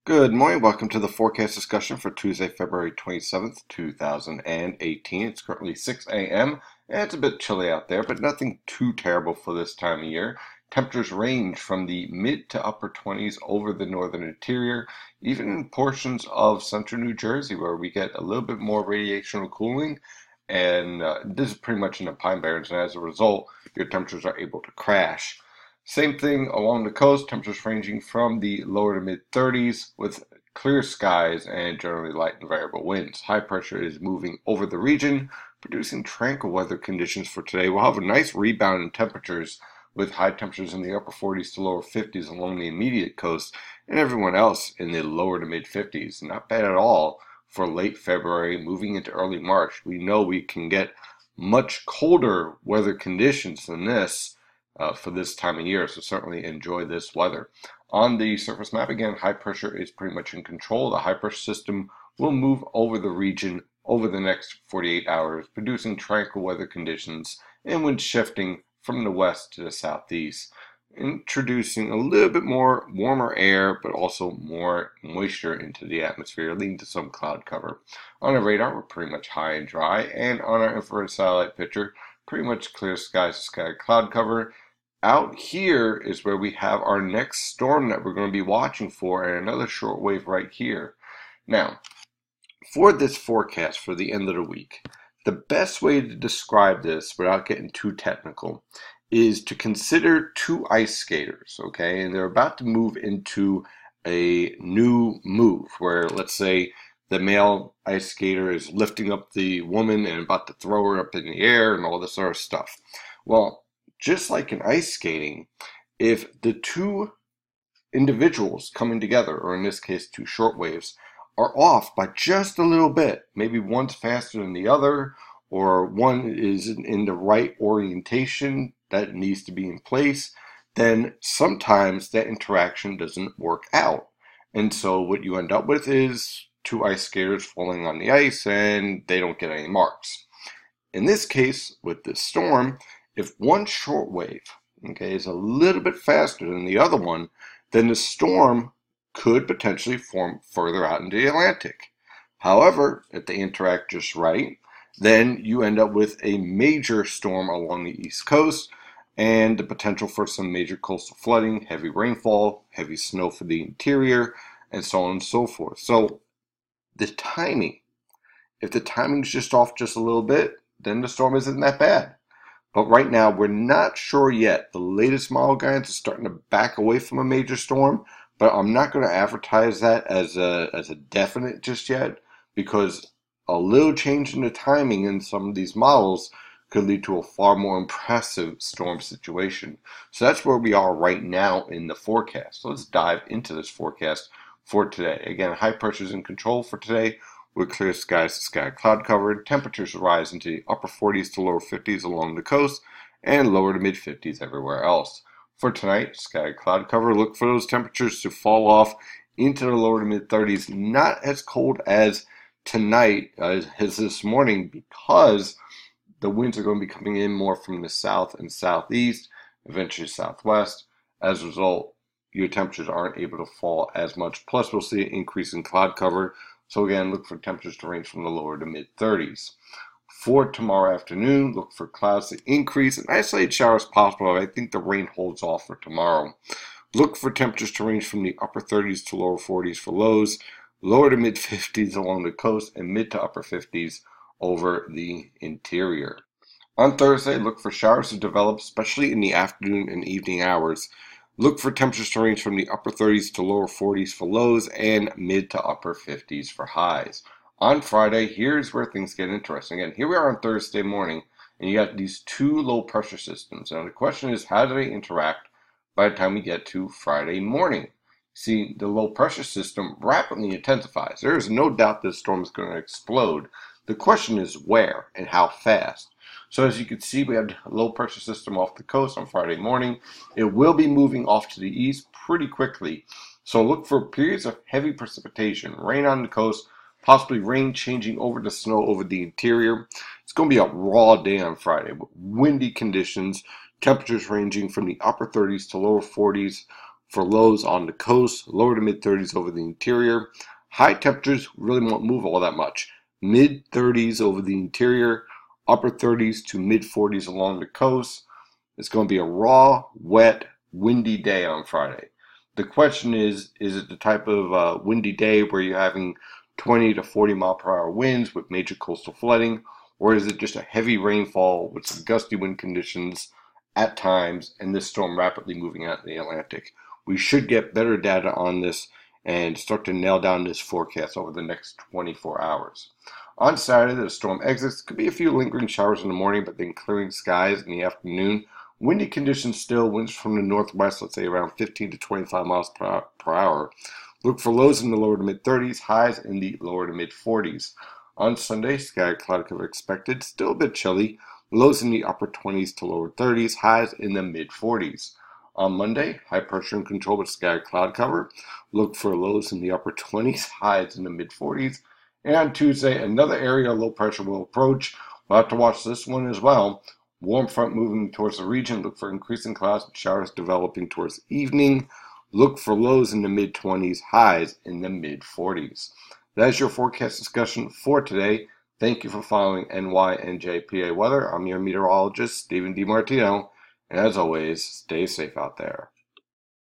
Good morning. Welcome to the forecast discussion for Tuesday, February 27th, 2018. It's currently 6 a.m. and it's a bit chilly out there, but nothing too terrible for this time of year. Temperatures range from the mid to upper 20s over the northern interior, even in portions of central New Jersey where we get a little bit more radiational cooling. And this is pretty much in the Pine Barrens, and as a result, your temperatures are able to crash. Same thing along the coast, temperatures ranging from the lower to mid 30s with clear skies and generally light and variable winds. High pressure is moving over the region, producing tranquil weather conditions for today. We'll have a nice rebound in temperatures with high temperatures in the upper 40s to lower 50s along the immediate coast and everyone else in the lower to mid 50s. Not bad at all for late February, moving into early March. We know we can get much colder weather conditions than this for this time of year, so certainly enjoy this weather. On the surface map, again, high pressure is pretty much in control. The high pressure system will move over the region over the next 48 hours, producing tranquil weather conditions and wind shifting from the west to the southeast, introducing a little bit more warmer air, but also more moisture into the atmosphere, leading to some cloud cover. On our radar, we're pretty much high and dry, and on our infrared satellite picture, pretty much clear skies to sky cloud cover. Out here is where we have our next storm that we're going to be watching for, and another short wave right here. Now, for this forecast for the end of the week, the best way to describe this without getting too technical is to consider two ice skaters, okay? And they're about to move into a new move where, let's say, the male ice skater is lifting up the woman and about to throw her up in the air and all this sort of stuff. Well, just like in ice skating, if the two individuals coming together, or in this case two short waves, are off by just a little bit, maybe one's faster than the other, or one is in the right orientation that needs to be in place, then sometimes that interaction doesn't work out. And so what you end up with is two ice skaters falling on the ice and they don't get any marks. In this case, with this storm, if one short wave, okay, is a little bit faster than the other one, then the storm could potentially form further out into the Atlantic. However, if they interact just right, then you end up with a major storm along the East Coast and the potential for some major coastal flooding, heavy rainfall, heavy snow for the interior, and so on and so forth. So the timing, if the timing's just off just a little bit, then the storm isn't that bad. But right now, we're not sure yet. The latest model guidance is starting to back away from a major storm, but I'm not going to advertise that as a definite just yet, because a little change in the timing in some of these models could lead to a far more impressive storm situation. So that's where we are right now in the forecast. So let's dive into this forecast for today. Again, high pressure is in control for today, with clear skies to sky cloud covered. Temperatures rise into the upper 40s to lower 50s along the coast and lower to mid 50s everywhere else. For tonight, sky cloud cover, look for those temperatures to fall off into the lower to mid 30s. Not as cold as tonight as this morning, because the winds are going to be coming in more from the south and southeast, eventually southwest. As a result, your temperatures aren't able to fall as much. Plus, we'll see an increase in cloud cover. So again, look for temperatures to range from the lower to mid 30s. For tomorrow afternoon, look for clouds to increase and isolated showers possible. I think the rain holds off for tomorrow. Look for temperatures to range from the upper 30s to lower 40s for lows, lower to mid 50s along the coast, and mid to upper 50s over the interior. On Thursday, look for showers to develop, especially in the afternoon and evening hours. Look for temperatures to range from the upper 30s to lower 40s for lows and mid to upper 50s for highs. On Friday, here's where things get interesting. Again, here we are on Thursday morning, and you got these two low pressure systems. Now the question is, how do they interact by the time we get to Friday morning? See, the low pressure system rapidly intensifies. There is no doubt this storm is going to explode. The question is where and how fast. So as you can see, we have a low pressure system off the coast on Friday morning. It will be moving off to the east pretty quickly. So look for periods of heavy precipitation, rain on the coast, possibly rain changing over to snow over the interior. It's going to be a raw day on Friday with windy conditions, temperatures ranging from the upper 30s to lower 40s for lows on the coast, lower to mid 30s over the interior. High temperatures really won't move all that much. Mid 30s over the interior, upper 30s to mid 40s along the coast. It's going to be a raw, wet, windy day on Friday. The question is it the type of windy day where you're having 20 to 40 mile per hour winds with major coastal flooding, or is it just a heavy rainfall with some gusty wind conditions at times and this storm rapidly moving out in the Atlantic? We should get better data on this and start to nail down this forecast over the next 24 hours. On Saturday, the storm exits. Could be a few lingering showers in the morning, but then clearing skies in the afternoon. Windy conditions still, winds from the northwest, let's say around 15 to 25 miles per hour. Look for lows in the lower to mid 30s, highs in the lower to mid 40s. On Sunday, sky cloud cover expected, still a bit chilly. Lows in the upper 20s to lower 30s, highs in the mid 40s. On Monday, high pressure and control with sky cloud cover. Look for lows in the upper 20s, highs in the mid 40s. And on Tuesday, another area of low pressure will approach. We'll have to watch this one as well. Warm front moving towards the region. Look for increasing clouds with showers developing towards evening. Look for lows in the mid 20s, highs in the mid 40s. That's your forecast discussion for today. Thank you for following NYNJPA Weather. I'm your meteorologist, Stephen DiMartino. And as always, stay safe out there.